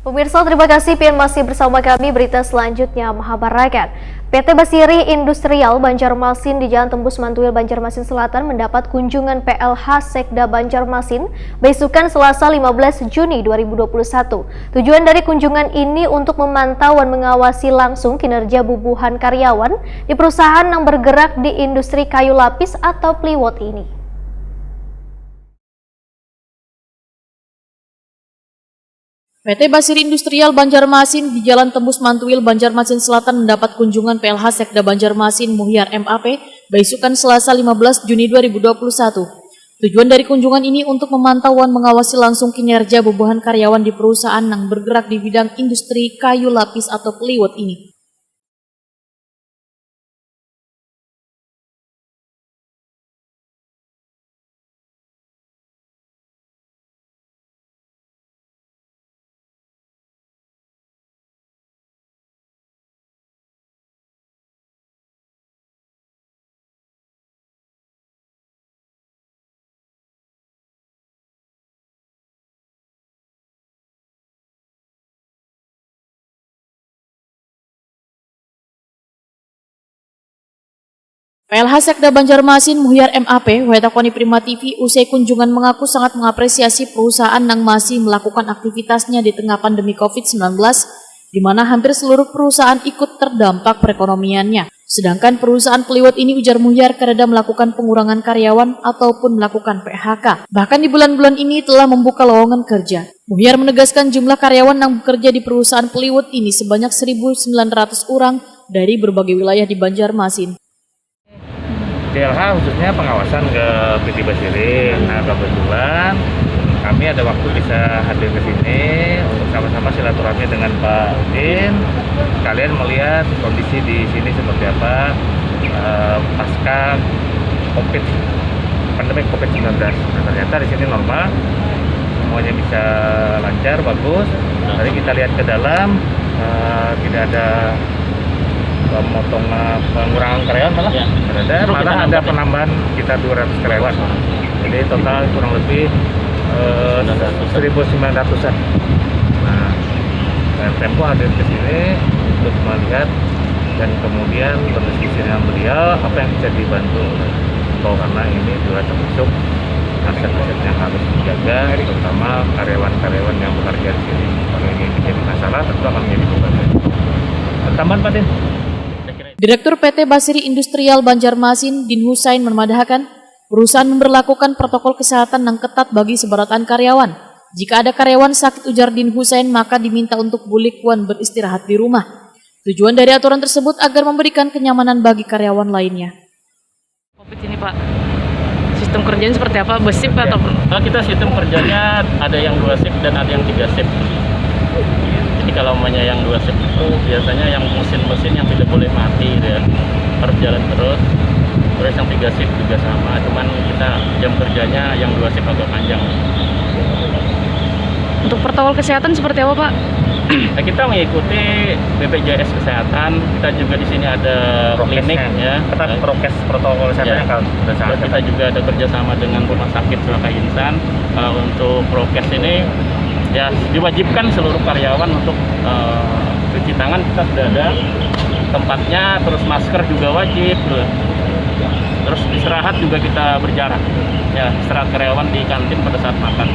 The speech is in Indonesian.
Pemirsa, terima kasih PIN masih bersama kami. Berita selanjutnya Mahabharata. PT Basiri Industrial Banjarmasin di Jalan Tembus Mantuil, Banjarmasin Selatan mendapat kunjungan PLH Sekda Banjarmasin besukan Selasa 15 Juni 2021. Tujuan dari kunjungan ini untuk memantau dan mengawasi langsung kinerja bubuhan karyawan di perusahaan yang bergerak di industri kayu lapis atau plywood ini. PT Basiri Industrial Banjarmasin di Jalan Tembus Mantuil, Banjarmasin Selatan mendapat kunjungan PLH Sekda Banjarmasin Muhyar MAP besukan Selasa 15 Juni 2021. Tujuan dari kunjungan ini untuk memantau dan mengawasi langsung kinerja bubuhan karyawan di perusahaan yang bergerak di bidang industri kayu lapis atau plywood ini. PLH Sekda Banjarmasin Muhyar MAP, Wetakoni Prima TV, usai kunjungan mengaku sangat mengapresiasi perusahaan yang masih melakukan aktivitasnya di tengah pandemi COVID-19, di mana hampir seluruh perusahaan ikut terdampak perekonomiannya. Sedangkan perusahaan plywood ini, ujar Muhyar, kereda melakukan pengurangan karyawan ataupun melakukan PHK. Bahkan di bulan-bulan ini telah membuka lowongan kerja. Muhyar menegaskan jumlah karyawan yang bekerja di perusahaan plywood ini sebanyak 1.900 orang dari berbagai wilayah di Banjarmasin. PLH khususnya pengawasan ke PT Basiri. Nah, kebetulan kami ada waktu bisa hadir ke sini untuk sama-sama silaturahmi dengan Pak Udin. Kalian melihat kondisi di sini seperti apa pasca pandemi COVID-19. Nah, ternyata di sini normal, semuanya bisa lancar, bagus. Tadi kita lihat ke dalam, tidak ada pengurangan karyawan malah ada penambahan kita 200 karyawan. Jadi total kurang lebih 1.900-an. Nah, Tempo hadir ke sini untuk melihat dan kemudian berdiskusi dengan beliau apa yang bisa dibantu. Karena ini juga termasuk aset-aset yang harus dijaga, terutama karyawan-karyawan yang bekerja di sini. Kalau ini menjadi masalah, tentu akan menjadi beban. Tambahan Pak Din. Direktur PT Basiri Industrial Banjarmasin, Din Husain, memadahkan perusahaan memberlakukan protokol kesehatan yang ketat bagi sebaratan karyawan. Jika ada karyawan sakit, ujar Din Husain, maka diminta untuk bulikuan beristirahat di rumah. Tujuan dari aturan tersebut agar memberikan kenyamanan bagi karyawan lainnya. COVID ini Pak, sistem kerjanya seperti apa? Besip atau? Kita sistem kerjanya ada yang 2 shift dan ada yang 3 shift. Jadi kalau namanya yang 2 shift itu biasanya yang mesin-mesin yang tidak boleh mati gitu ya, harus jalan terus. Terus yang 3 shift juga sama, cuman kita jam kerjanya yang 2 shift agak panjang. Untuk protokol kesehatan seperti apa Pak? Nah, kita mengikuti BPJS Kesehatan. Kita juga di sini ada klinik ya, Ketat prokes protokol kesehatan yang sudah sangat kita juga ada kerjasama dengan Rumah Sakit Suraka Insan. Untuk prokes ini ya diwajibkan seluruh karyawan untuk cuci tangan, kita sudah ada tempatnya, terus masker juga wajib, terus istirahat juga kita berjarak ya, istirahat karyawan di kantin pada saat makan.